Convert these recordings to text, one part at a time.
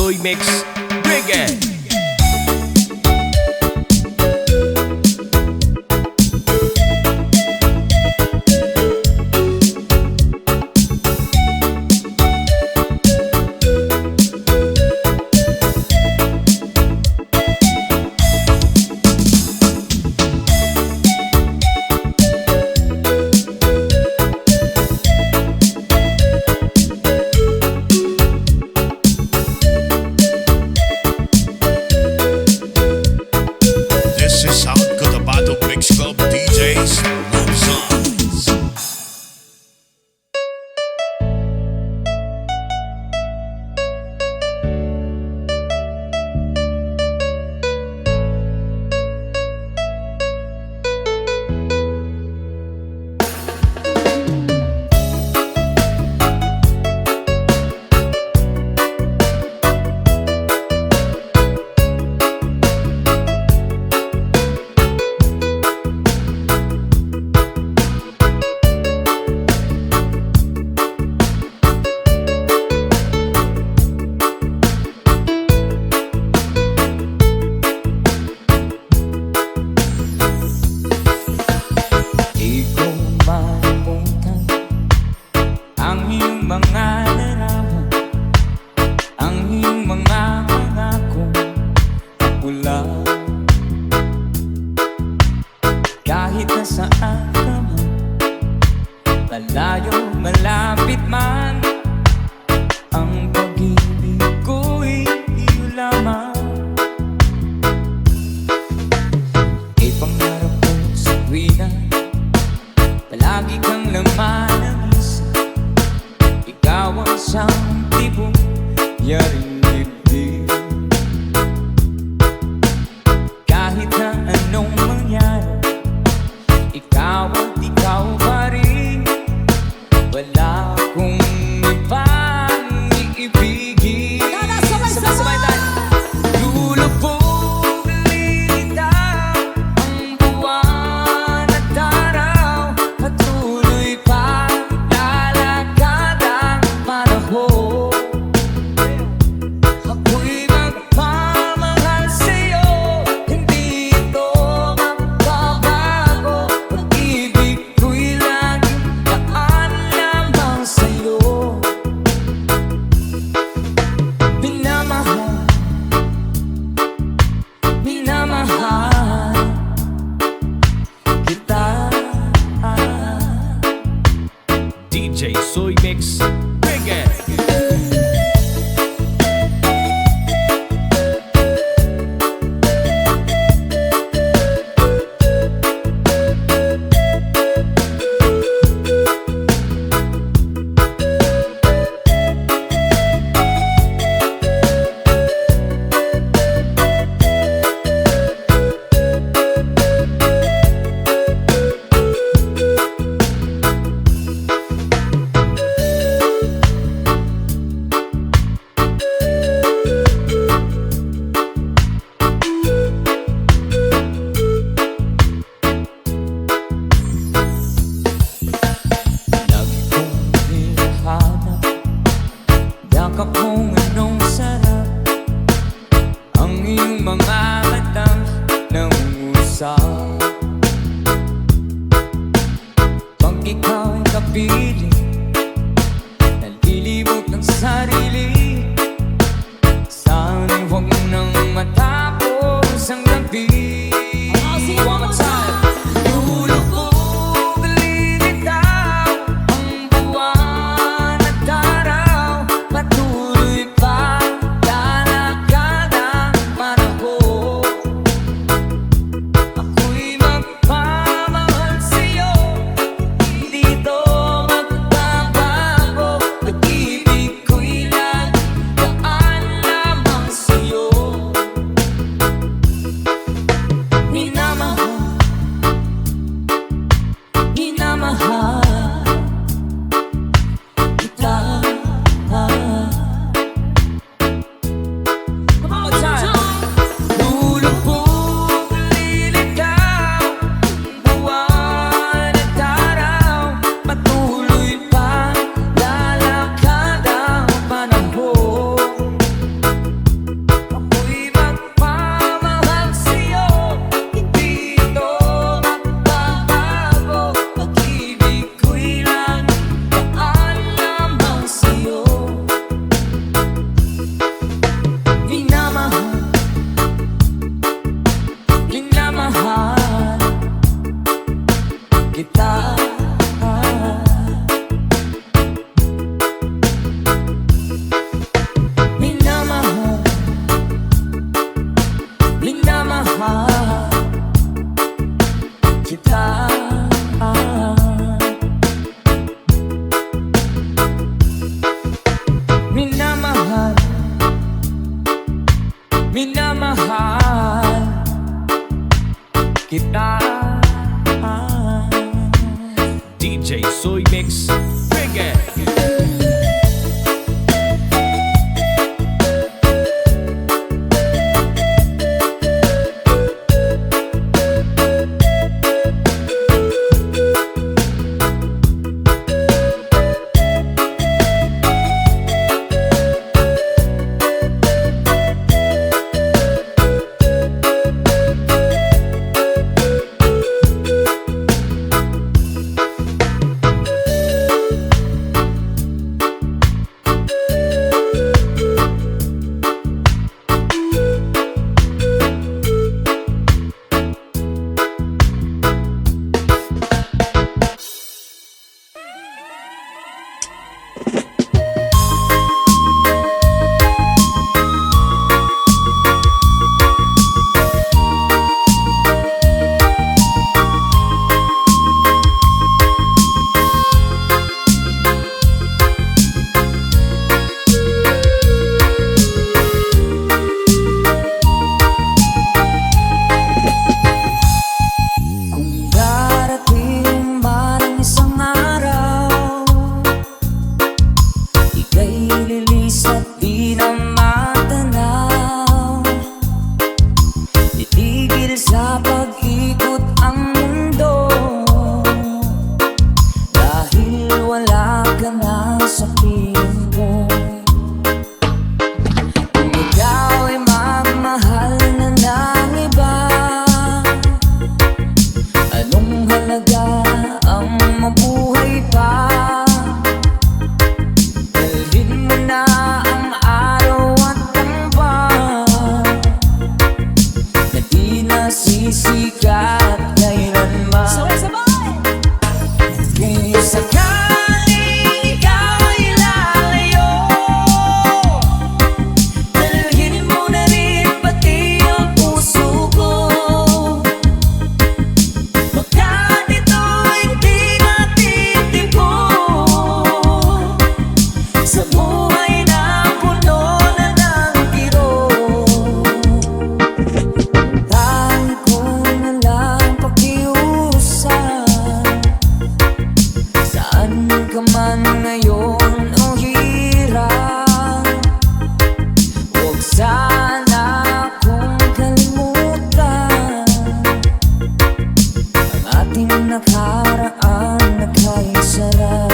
Joy Mix Reggae. This is South Cotabato Mix Club DJs Love Songs. Di ko malimutan ang iyong mga larawan, ang iyong mga pangakong pula. Kahit nasaan ka man, malayo, malapit man, ang pag-ibig ko'y iyo lamang. Ipangarap ko sa tuwina, palagi kang laman ng isip. Ikaw ang siyang tipong yaring dibdib. Kahit na anong mangyari, ikaw at ikaw pa rin. Wala akong ibang iibigin. Sabay-sabay tayo. Lulubog kita ang buwan at kita. Minamahal, minamahal kita. Minamahal, minamahal kita. DJ Soy Mix Reggae. Sa pag-ikot ang mundo, dahil wala ka na sa piling ko. Kung ikaw ay magmahal na ng iba, anong halaga ang mabuhay pa? Dalhin mo na ang araw at tampang na di nasisikat kailanman. Kung sakaling ikaw ay lalayo, dalhin mo na rin pati ang puso ko. Baka dito'y di natitimpo sa buhay na puno na ng biro. Tangi ko na lang pakiusap, saan ka man ngayon o hirap, huwag sana akong kalimutan ang ating nakaraan na kay sarap.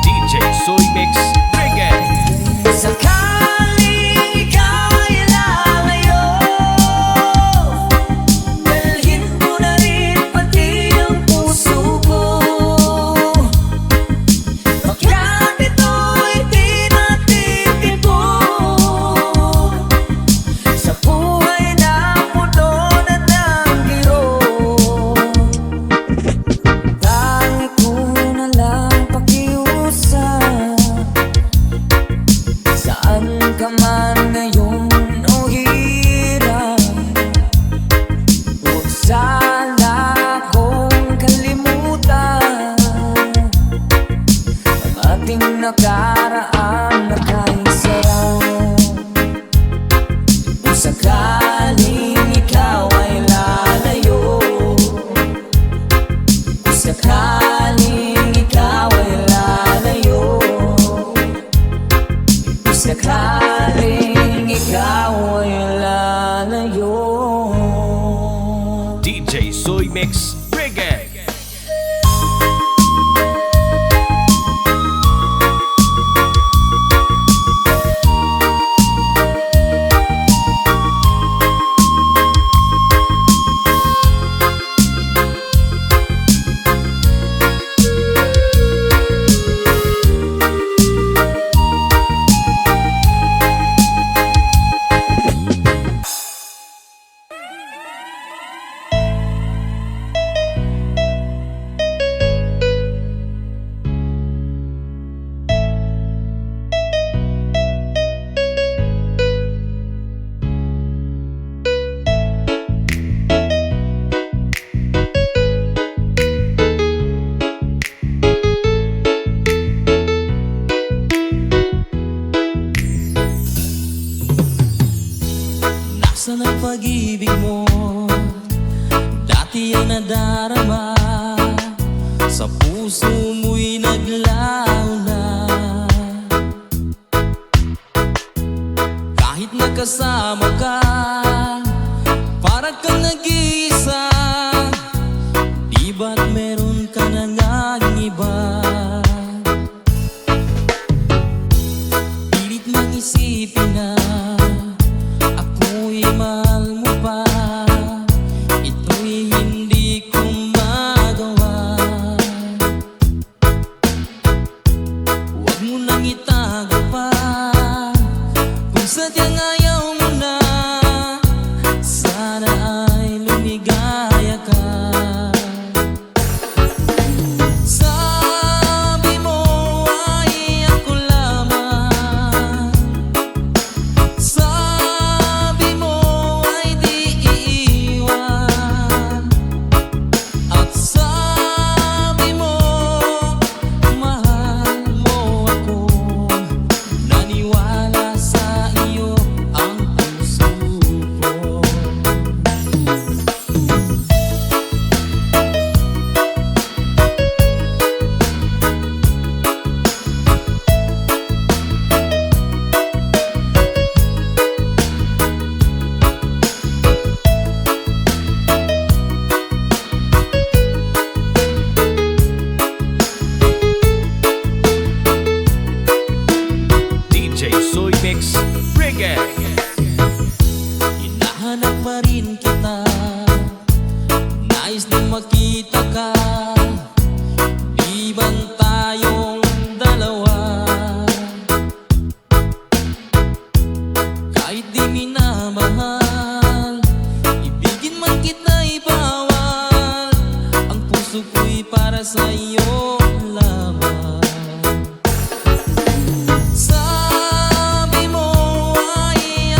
DJ Soy Mix Reggae. Sakaling ikaw ay lalayo, dalhin mo na rin pati ang puso ko. Baka dito'y di natitimpo sa buhay na puno na ng biro. Tangi ko na lang pakiusap, saan ka man ngayon o hirap, huwag sana akong kalimutan ang ating nakaraan na kay sarap. Kung sakaling ikaw ay lalayo, kung sakaling ikaw ay lalayo, kung sakaling ikaw ay lalayo. DJ Soy Mix Reggae. pag-ibig mo dati ay nadarama, sa puso mo'y naglaho na. Kahit nagkasama ka, parang kang nag-iisa. Di ba't meron ka na ngang iba? Pilit mang isipin na ako'y mahal mo pa. Ito'y hindi ko magawa. Huwag mo nang itago pa kung sadyang ayaw mo na. Sana ay lumigaya ka. Sabi mo ay ako lamang, sabi mo ay di iiwan, at sabi mo mahal mo ako. Naniwala sa iyo ang puso ko. DJ Soy Mix Reggae. Hinahanap pa rin kita, nais na makita ka. Di bang tayong dalawa? Kahit di minamahal, ibigin man kita'y bawal. Ang puso ko'y para sa iyo lamang. Sabi mo ay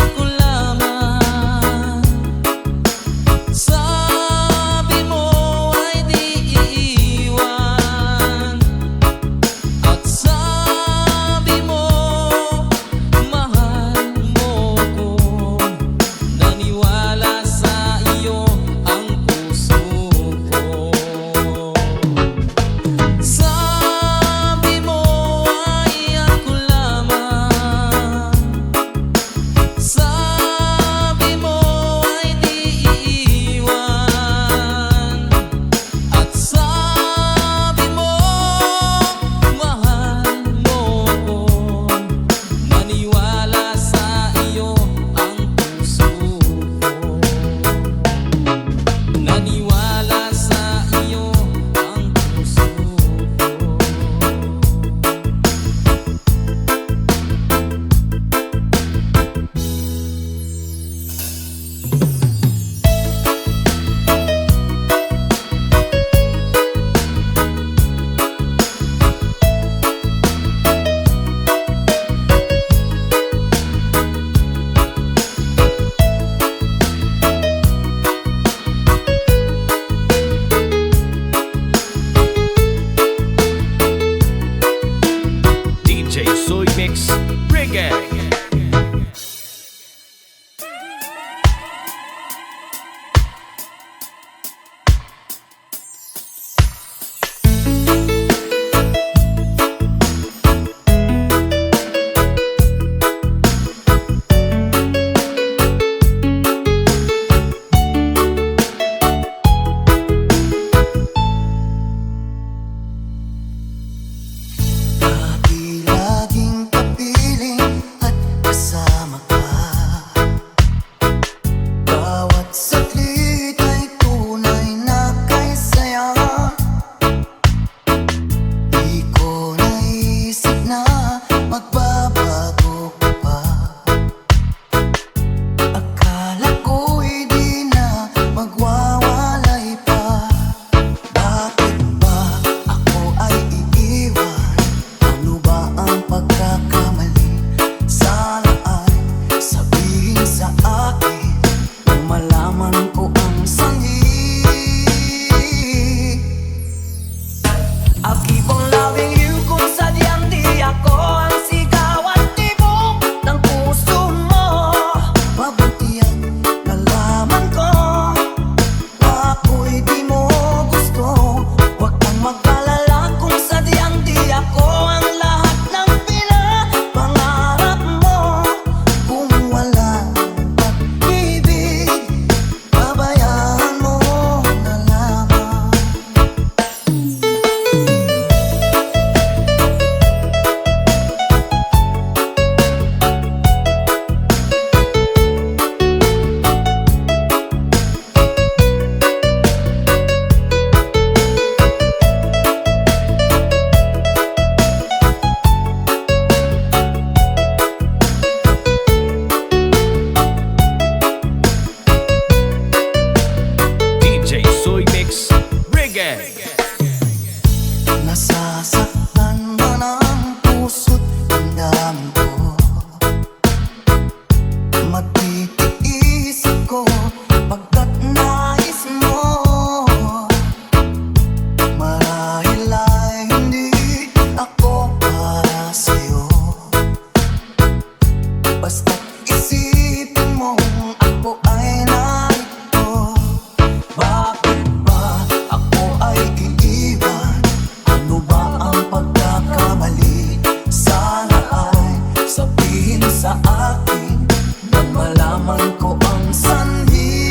sa akin nang malaman ko ang sanhi.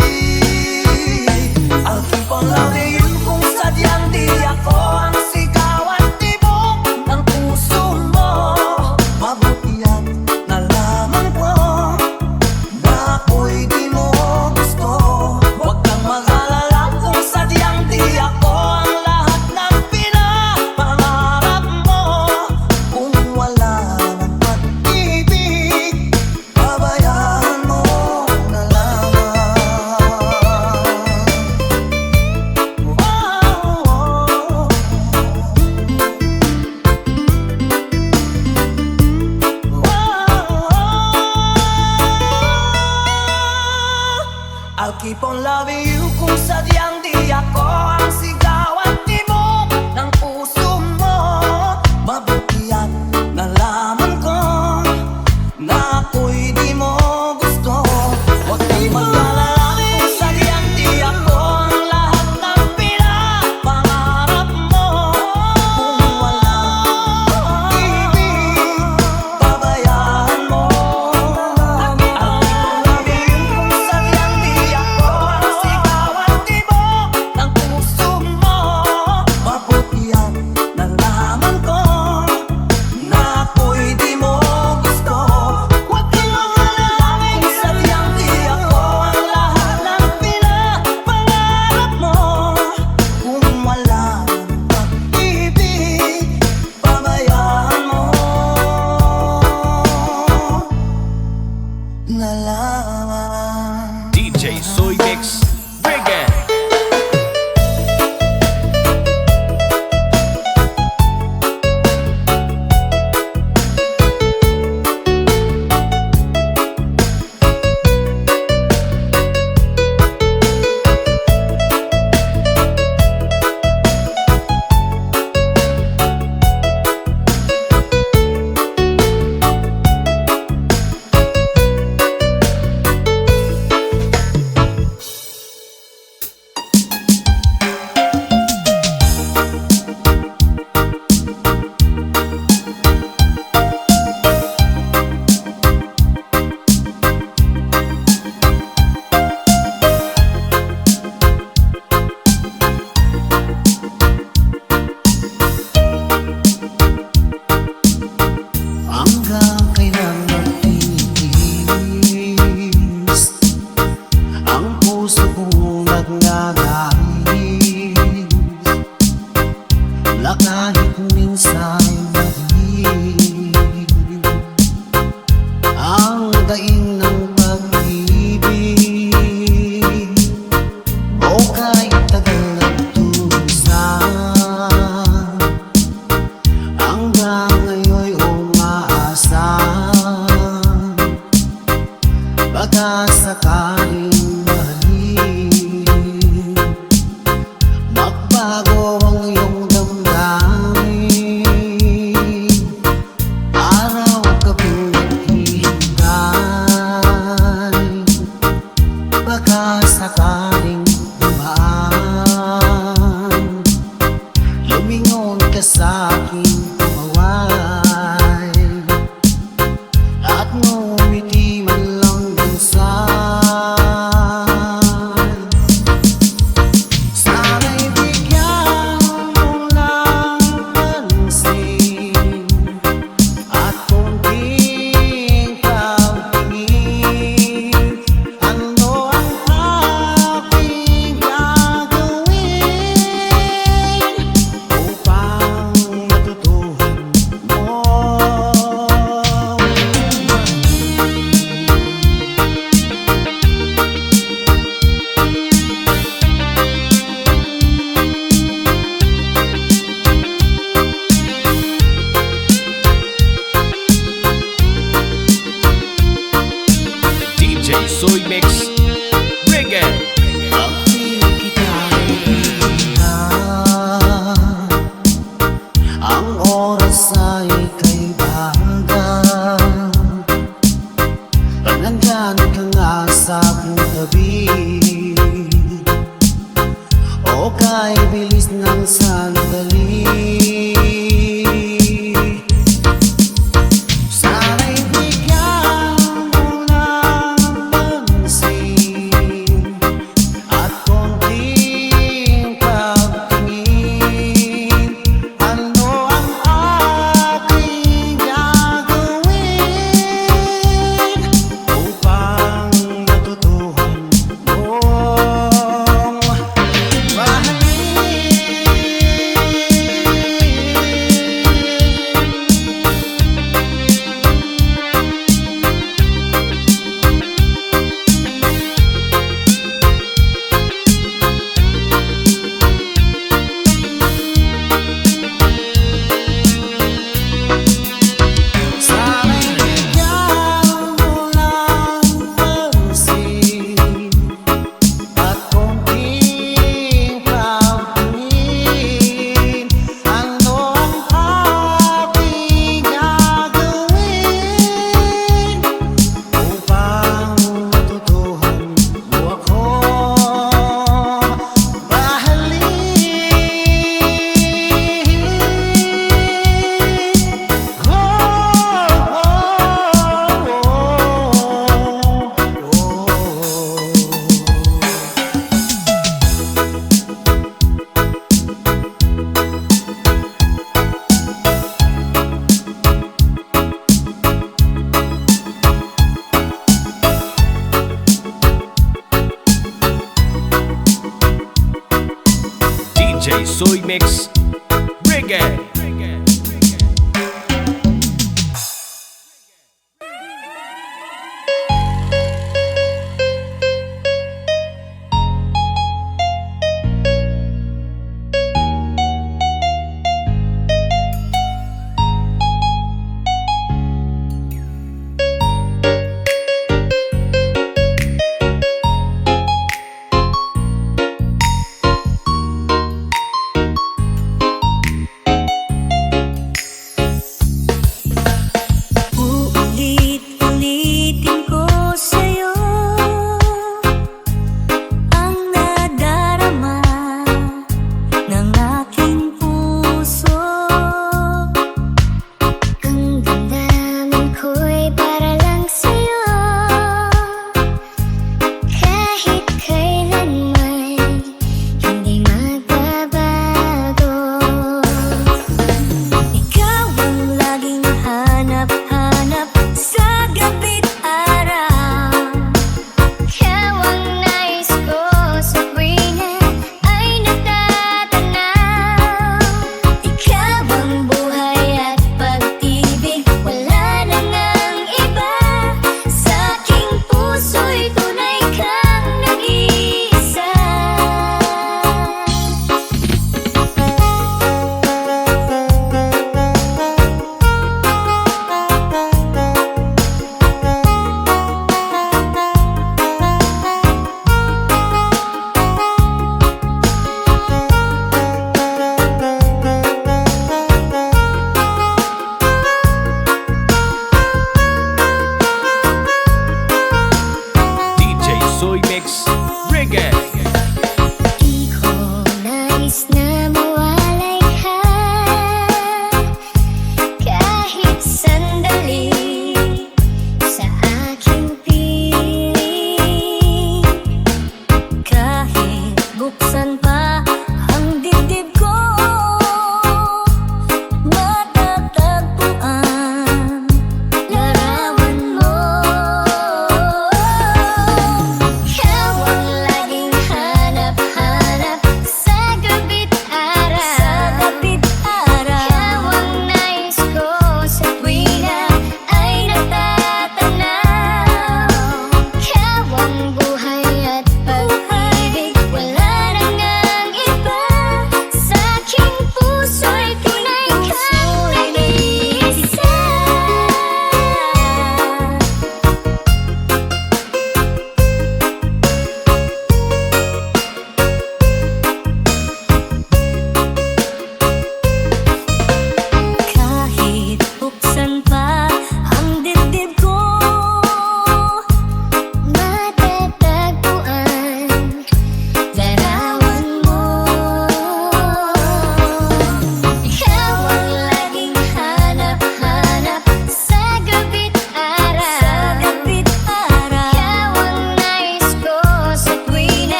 Aking panglawin kung sadyang di ako ang sigaw at tibok ng puso mo. Mabuti at nalaman ko na ako'y di mo gusto. Huwag kang mag-alala kung sadyang di ako ang lahat ng pinapangarap mo. Kung wala ng pag-ibig, pabayaan mo na lamang. I'll keep on loving you kung sadyang di ako ang sigaw at tibok ng puso mo. Mabuti at nalaman ko na ako'y di mo gusto. Huwag kang mag-alala kung sadyang di ako ang lahat ng pinapangarap mo. Kung wala ng pag-ibig, pabayaan mo. I'll keep on loving you kung sadyang di ako ang sigaw at tibok ng puso mo. Mabuti at nalaman ko na ako'y di mo gusto. Huwag kang mag-alala kung sadyang di ako ang lahat ng pinapangarap mo. Kung wala ng pag-ibig, pabayaan mo na lamang. DJ Soy Mix Reggae. Hanggang kailan magtitiis ang puso kong nagnanais, na kahit minsan mahirap ang daing ng pag-ibig. O kahit tagal nagtusan, hanggang ngayon'y umaasan, baka sakaling mahalin, magbago ang iyong damdamin. Araw gabing naghihintay, baka sakaling dumaan, lumingon ka sa'king kumaway, at ngumiti man lang minsan. Sana'y bigyan mo ng pansin at kunting pagtingin. Ano ang aking gagawin upang matutuhan mo? DJ Soy Mix Reggae. Bakit kita nakikita? Ang oras ay kay bagal, nandyan ka nga sa aking tabi. O kay bilis ng sandali, sana'y bigyan Soy Mix Reggae.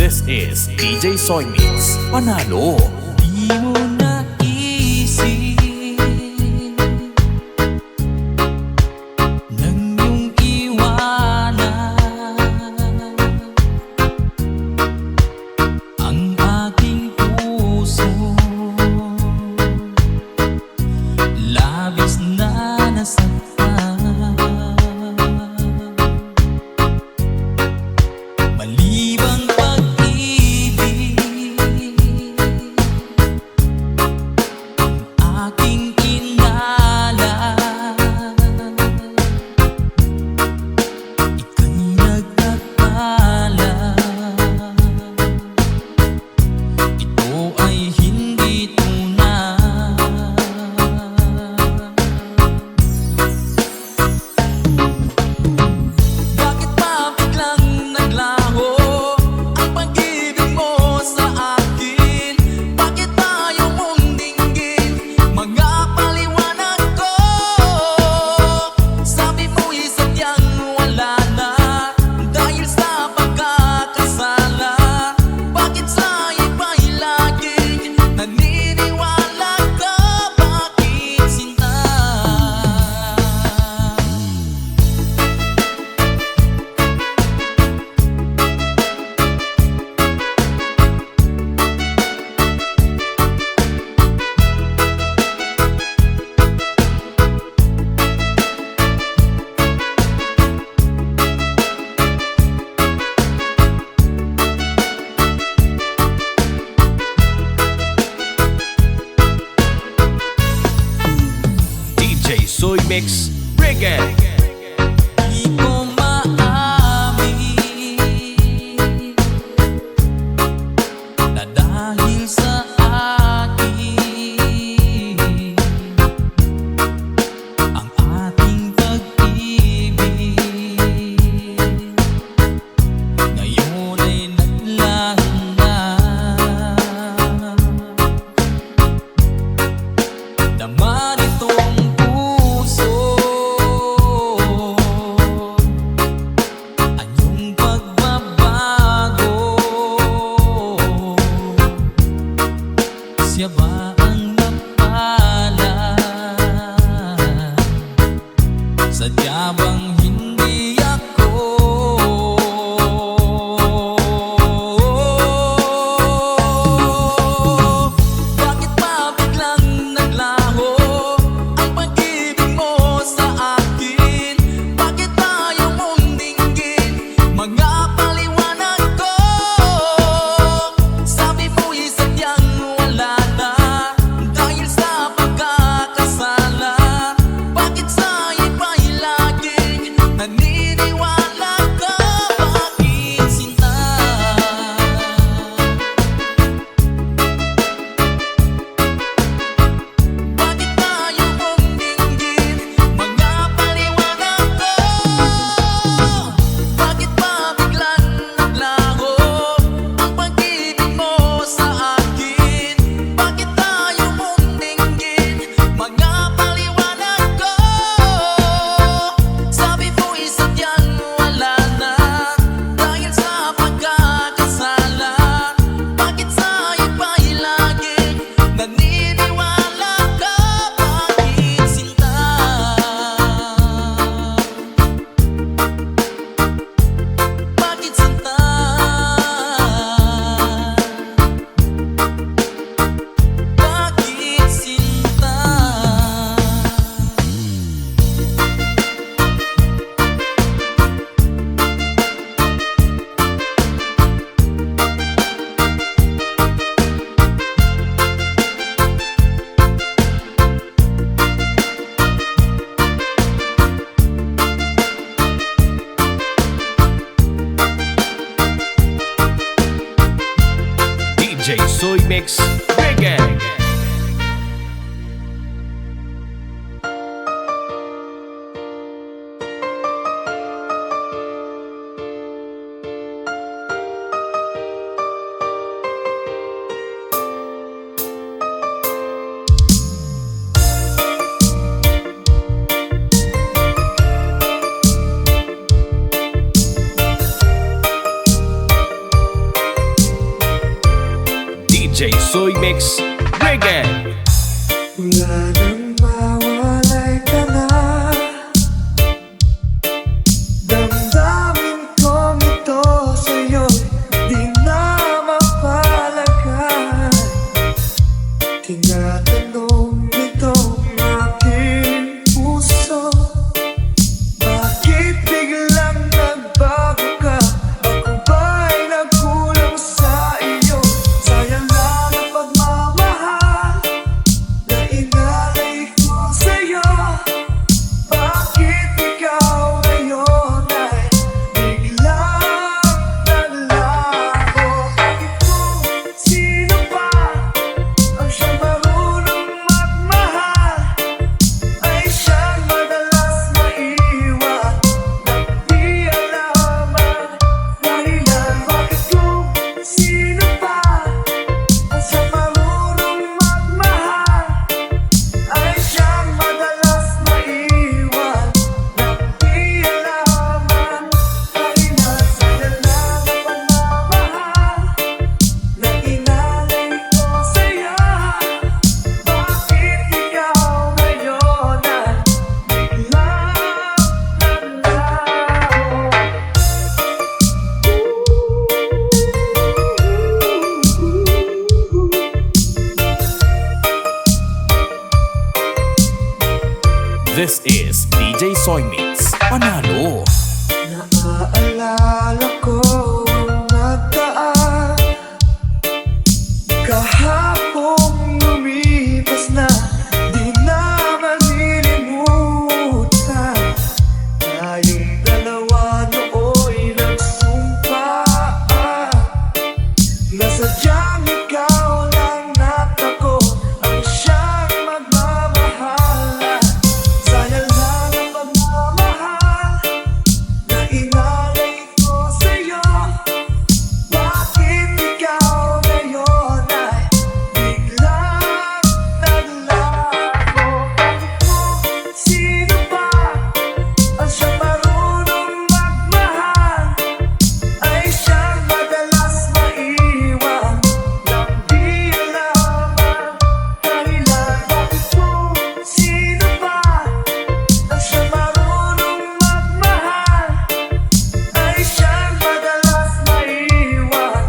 This is DJ Soy Mix. Panalo. Di mo naisip nang iyong iwanan ang aking puso, labis na nasaktan. Malibang pag-ibig aking inalan, ika'y nagkakala. Ito ay hindi tunay. Bakit ba biglang naglaho ang pag-ibig mo sa akin? Bakit tayo mong dinggin mga paliwanag ko? Sabi mo'y sadyang wala na dahil sa pagkakasala. Bakit sa iba'y laging naniniwala ka? Bakit sinta? DJ Soy Mix Reggae. Di ko maamin na dahil sa akin ang ating pag-ibig ngayon ay naglangan. Naman itong puso anyong pagbabago. Siya ba ang napala? Sadya bang hindi ako? Bakit ba biglang naglaho ang pag-ibig mo sa akin? Bakit tayo mong dinggin mga paliwanag ko? Sabi mo'y sadyang wala na dahil sa pagkakasala. Bakit sa iba'y laging naniniwala ka? Bakit sinta? Bakit tayo mong dinggin mga paliwanag ko? Bakit ba biglang naglaho ang pag-ibig mo sa akin? Bakit tayo mong dinggin mga paliwanag ko? Sabi mo'y sadyang wala na dahil sa pagkakasala. Bakit sa iba'y laging naniniwala ka? Bakit sinta? Bakit sinta? Bakit sinta? DJ Soy Mix Reggae. DJ Soy Mix Reggae. Wala nang mawalay ka na. Damdamin kong ito sa'yo, di na mapalagay. Tinatanong nitong aking puso, bakit biglang nagbago ka? Ako ba'y nagkulang sa iyo? Sayang lang ang pagmamahal na inalay ko sa'yo. Bakit ikaw ngayon ay biglang naglaho? Bakit kung sino pa ang siyang marunong magmahal ay siyang madalas maiwan nang di alam ang dahilan? Bakit kung sino pa ang siyang marunong magmahal ay siyang madalas maiwan nang di alam ang dahilan? Sayang lang ang pagmamahal na inalay ko sa'yo. Bakit ikaw ngayon ay biglang naglaho? This is DJ Soy Mix Panalo. Naaalala ko ang nagdaan, kahapong lumipas na, di na malilimutan. Tayong dalawa nooy nagsumpaan na sadyang ikaw lang at ako ang siyang magmamahalan. Sayang lang ang pagmamahal na inalay ko sa'yo. Bakit ikaw ngayon ay biglang naglaho? Bakit kung sino pa ang siyang marunong magmahal ay siyang madalas maiwan nang di alam ang dahilan? Bakit kung sino pa ang siyang marunong magmahal ay siyang madalas maiwan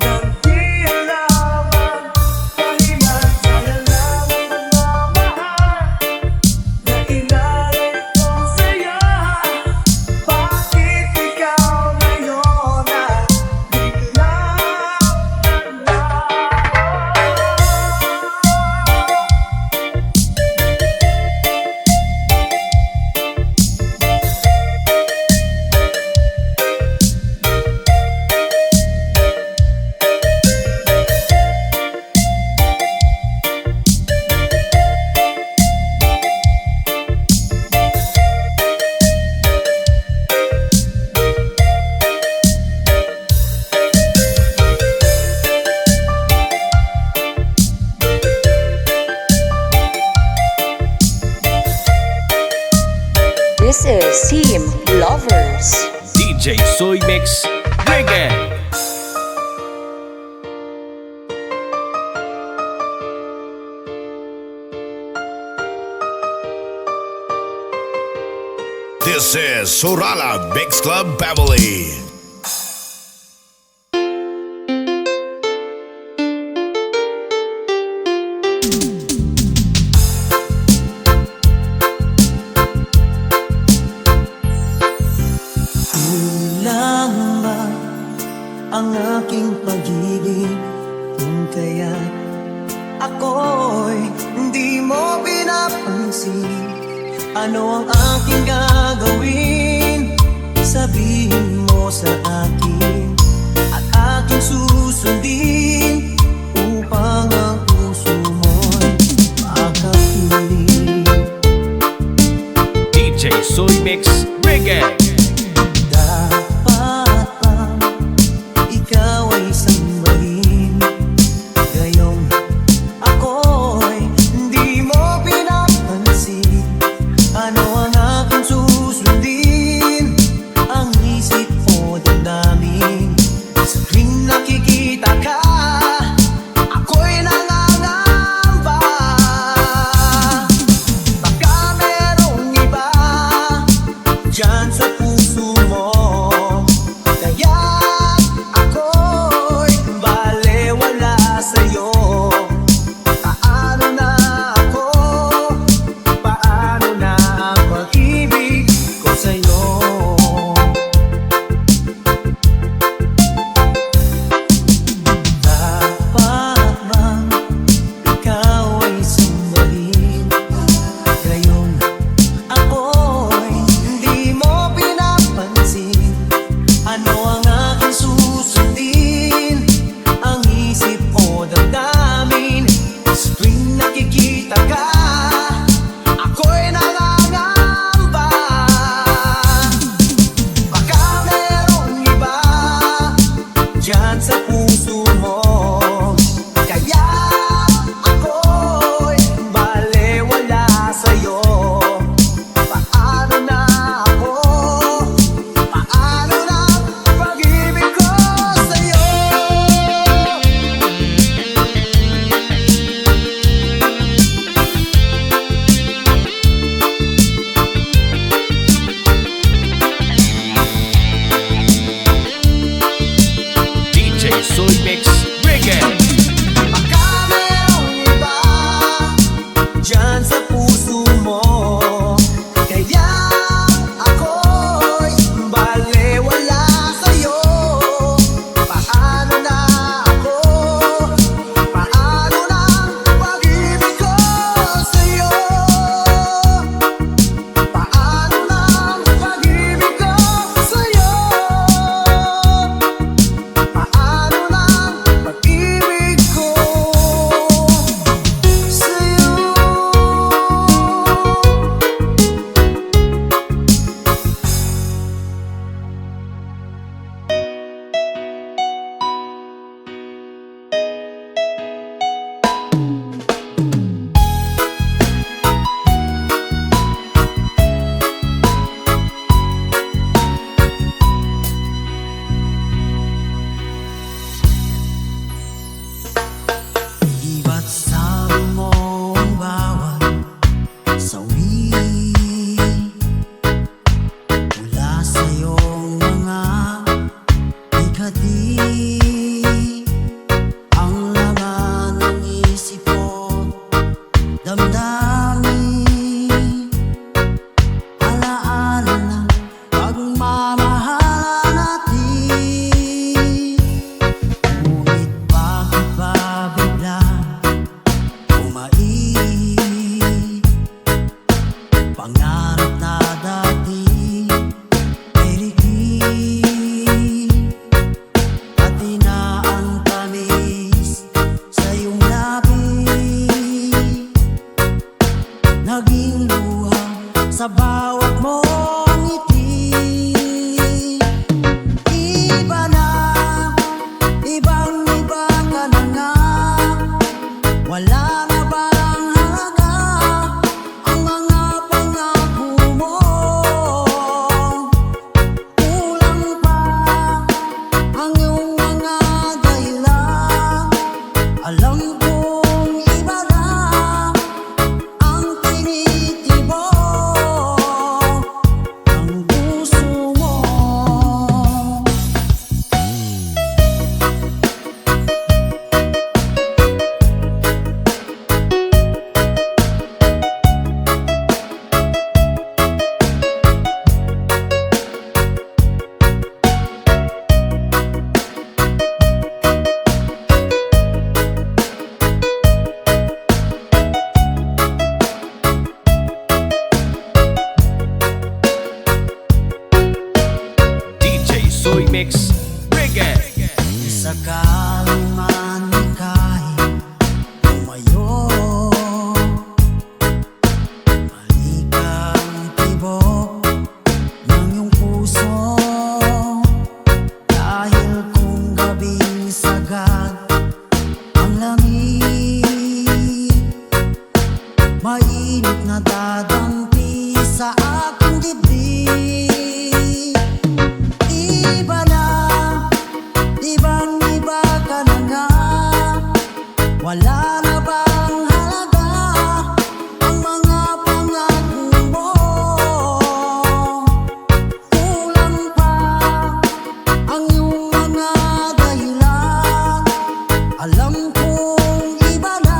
nang di alam ang dahilan? Sayang lang ang pagmamahal na inalay ko sa'yo. Bakit ikaw ngayon ay biglang This is Team Lovers. DJ Soy Mix Reggae. This is Surala Mix Club Family. Kulang ba ang aking pag-ibig kung kaya ako'y hindi mo pinapansin? Ano ang aking gagawin? Sabihin mo sa akin at aking susundin upang ang puso mo'y makapiling. DJ Soy Mix Reggae. Dapat bang ikaw ay sambahin? Gayong ako'y hindi mo pinapansin. Ano ang aking susundin? Ang isip o damdamin Soy Mix Reggae. Baka merong iba dyan sa puso mo, kaya ako'y balewala sa'yo. Paano na ako? Paano na pag-ibig ko sa'yo? Paano na pag-ibig ko sa'yo? Paano na pag-ibig ko sa'yo? Iba't sabi mo ang bawat sawi mula sa iyong mga ikati. Ang laman ng isip ko, damdamin, alaala ng pagmamahalan natin. Ngunit bakit ba bigla umait? Pangarap na dati ay likid, pati na ang tamis sa iyong labi, naging luha sa bawat mong ngiti. Iba na, ibang-iba ka na nga, wala na bang halaga ang mga pangako mo? Kulang pa ang iyong mga dahilan. Alam kong iba na ang tinitibok ng puso mo. DJ Soy Mix Reggae. Sakaling man ika'y tumayo, malikang tibok ng iyong puso. Dahil kung gabing sagad ang langit, mainit na dadampi sa aking dibdib. Iba na, ibang-iba ka na nga, wala na bang halaga ang mga pangako mo? Kulang pa ang iyong mga dahilan. Alam kong iba na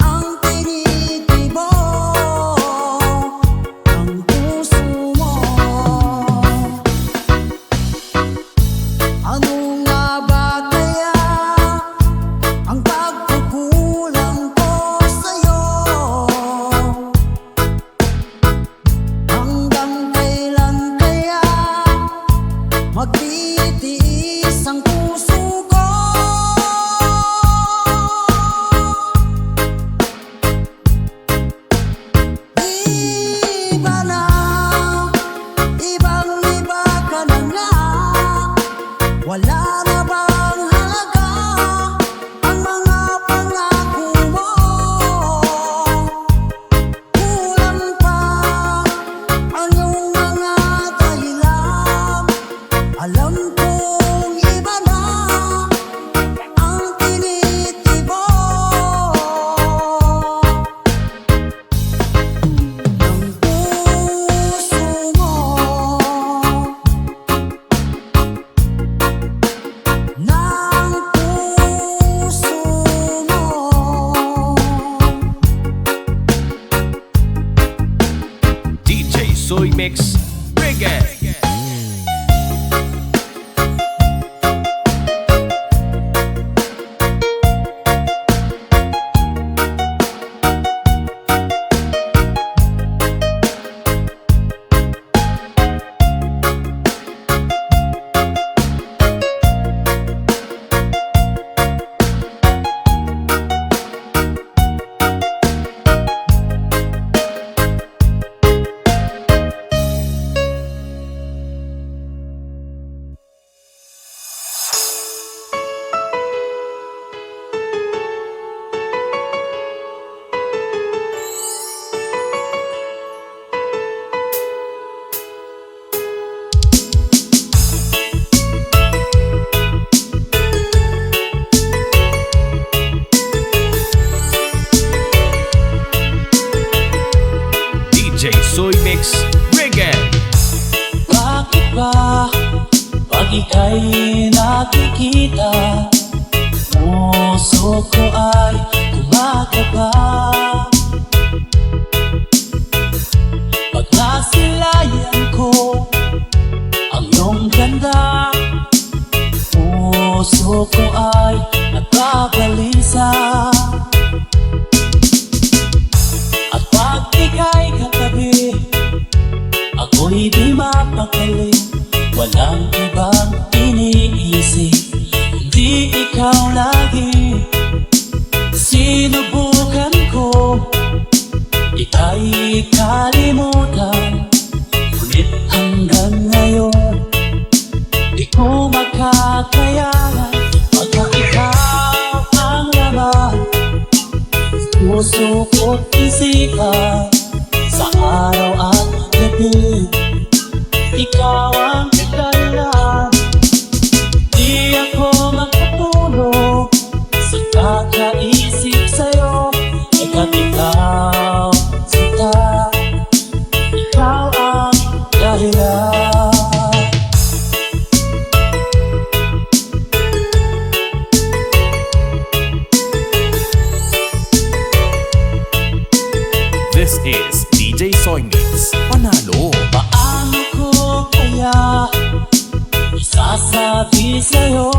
ang tinitibok ng puso mo. Ano nga ba kaya ang pagkukulang puso ko ay gumagaba pag nasilayan ko ang iyong ganda. Puso ko ay nagbabalisa at pag ika'y katabi, ako'y di mapakali. Walang ibang iniisip, hindi ikaw lagi. Sinubukan ko, ika'y kalimutan, ngunit hanggang ngayon di ko makakayanan. Pagkat ikaw ang laman puso ko't isipan sa araw at gabi. Ikaw ang dahilan, di ako makatulog sa kakaisip sa'yo. Pagkat ikaw, sinta, ikaw ang dahilan. This is DJ Soy Mix. Panalo. Paano ko kaya isasabi sa'yo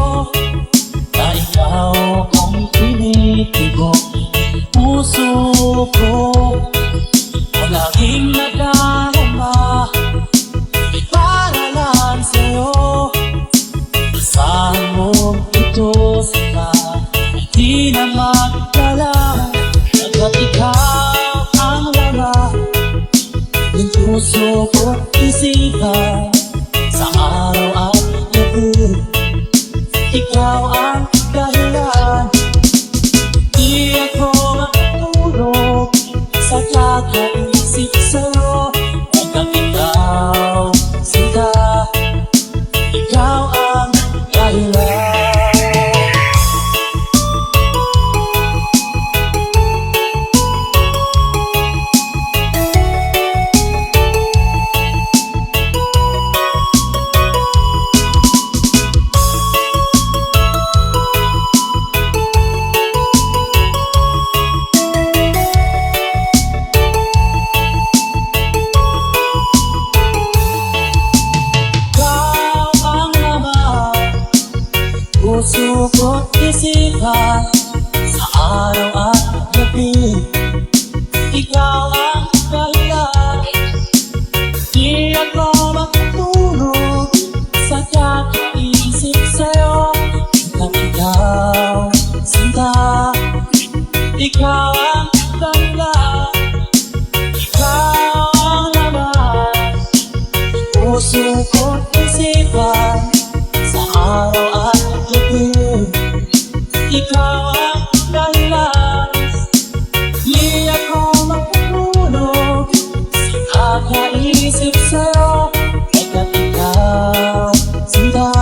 na ikaw ang tinitibok puso ko? Palaging nadarama, may para lang sa'yo. Asahan mo ito sila, hindi na magdala. Pagkat ikaw ang laman ng puso ko't isipan sa araw at gabi. Ikaw ang dahilan, di ako makatulog sa kakaisip sa'yo. Pagkat ikaw, sinta, ikaw ang dahilan. Puso ko't isipan sa araw at gabi. Ikaw ang dahilan, di ako makatulog sa kakaisip sa'yo. Pagkat ikaw, sinta, ikaw ang dahilan. Ikaw ang laman, puso ko't isipan sa araw at gabi. Ikaw ang dahilan, di ako makatulog sa kakaisip sa'yo. Pagkat ikaw, sinta,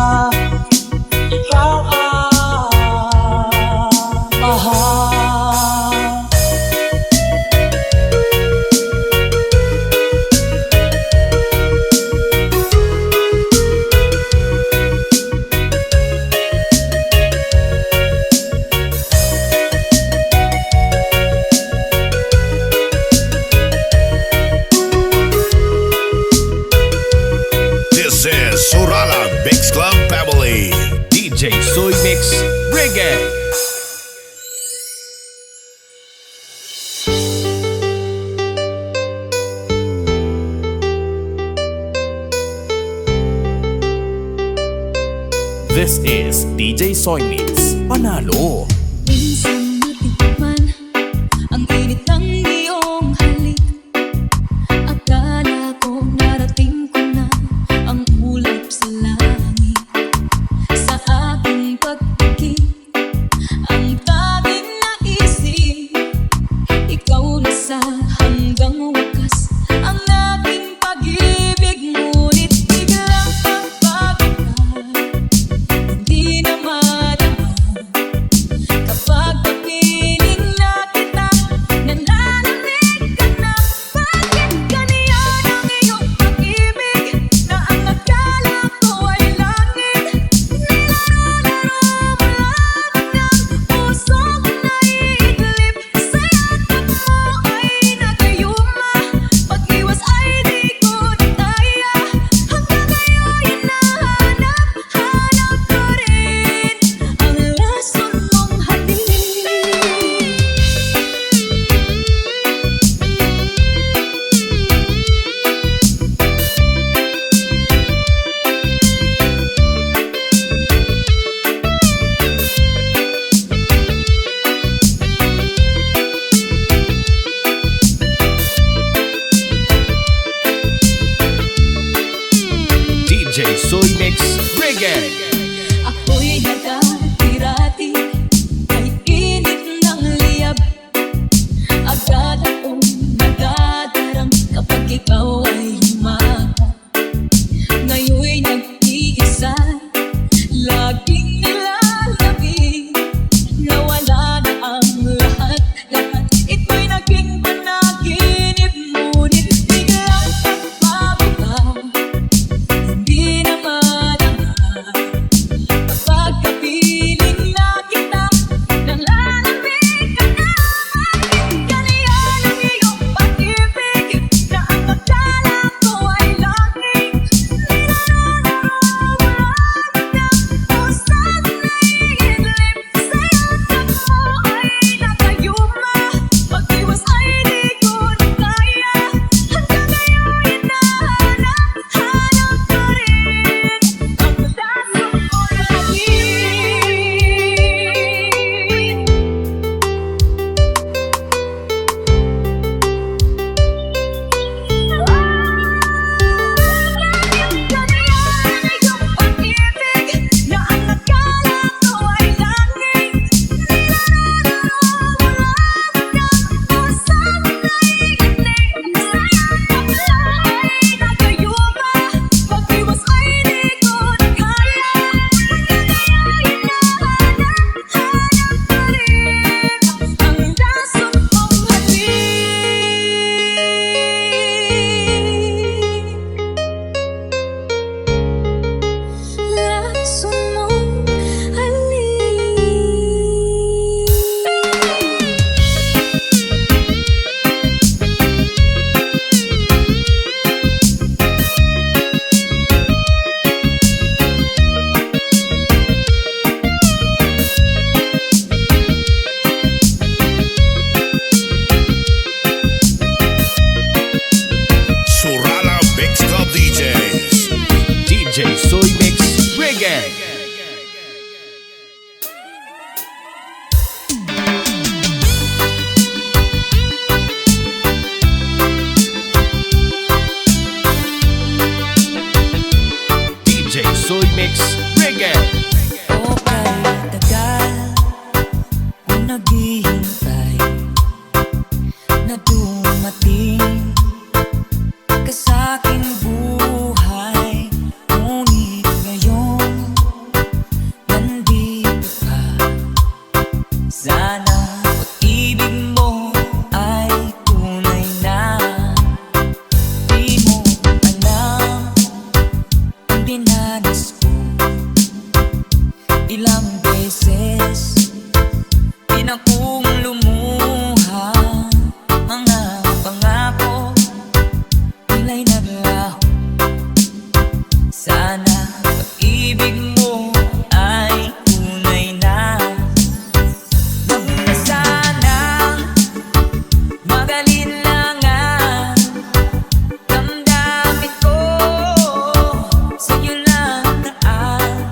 ikaw ang mahal. This is Surala Mix Club Family. DJ Soy Mix. Reggae. This is DJ Soy Mix. Panalo. Minsan matikman ang init ng iyong halik. Akala ko narating ko na ang ulap sa langit. Sa aking pagpikit, ang tanging naisip, ikaw na sa hanggang wakas ang naging pag-ibig. Ngunit biglang pagpapagod, hindi na madama. Kapag papiling na kita, nananahimik Soy Mix Reggae. Ako'y nagkatirati kay init ng liyab. Agad akong nagadarang kapag ikaw ay humaba. Ngayon'y nag-iisa, laging nilalamig. Nawala na ang lahat, lahat ito'y naging panaginip. Ngunit biglang nagbabago, hindi na madama. Kapag kapiling na kita, nalalamig ka na. Ganyan ang iyong pag-ibig, na ang magdala ko ay laging nilalaman na puso't naiinip. Sayang mo ay nakayuma, pag-iwas ay di ko na kaya. Hanggang ngayon hinahanap, hanap ko rin ang laso mo lagi. Laso mong Surala Mix Club DJs. DJ Soy Mix Reggae. DJ Soy Mix Reggae. O kay tagal kung naghihintay na dumating ka sa'king buhay. Ngunit ngayon nandito ka. Sana pag-ibig mo ay tunay na. Di mo alam ang dinanas ko. Ilang beses pinakong lumuha. Mga pangako kulay naglaho. Sana pag-ibig mo ay tunay na. Huwag na sanang magalinlangan. Damdamin ko sa'yo lang naan.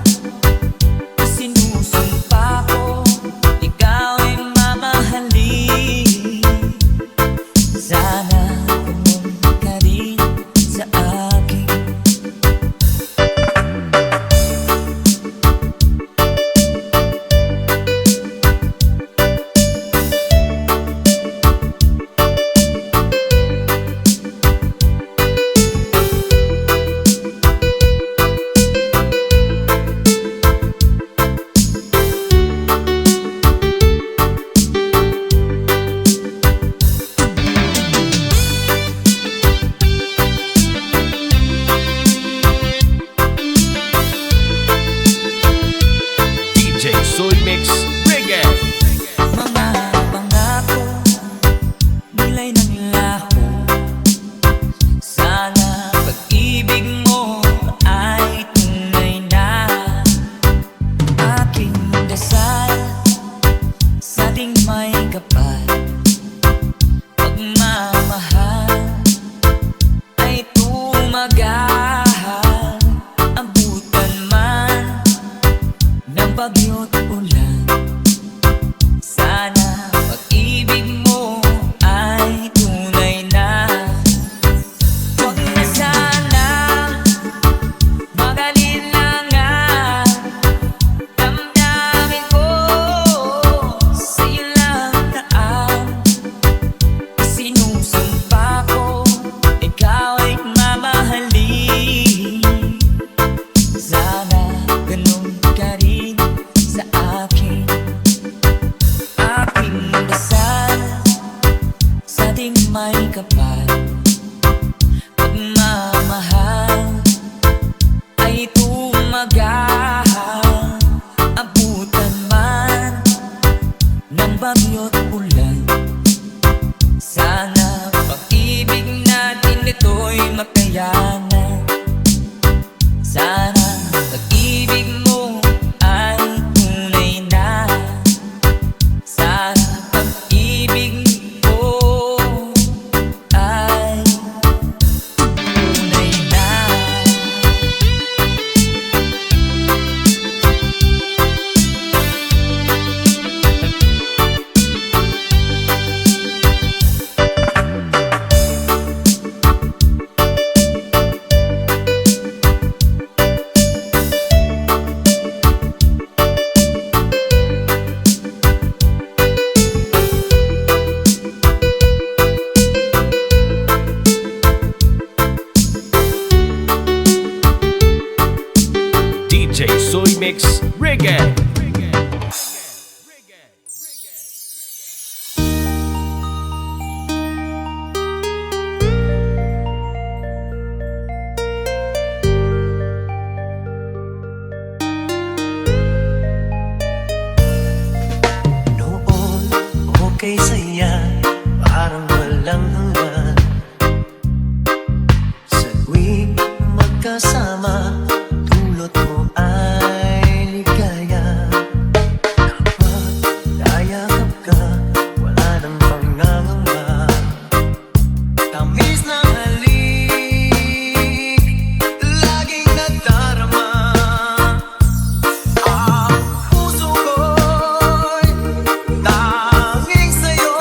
Sinusumpa ko, ikaw ay bagyo't ulan. Sana pag-ibig natin ito'y makayanan. Sana pag-ibig mo ay tunay na. Sana pag-ibig ko ay tunay na. DJ Soy Mix Reggae. Noon, okay saya, parang walang hanggan. Sa tuwing magkasama, dulot mo ay ligaya. Kapag nayakap ka, wala nang pangangamba. Tamis ng halik, laging nadarama. Ang puso ko'y tanging sa'yo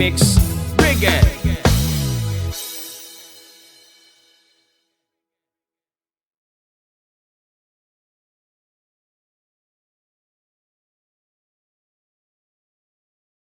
mix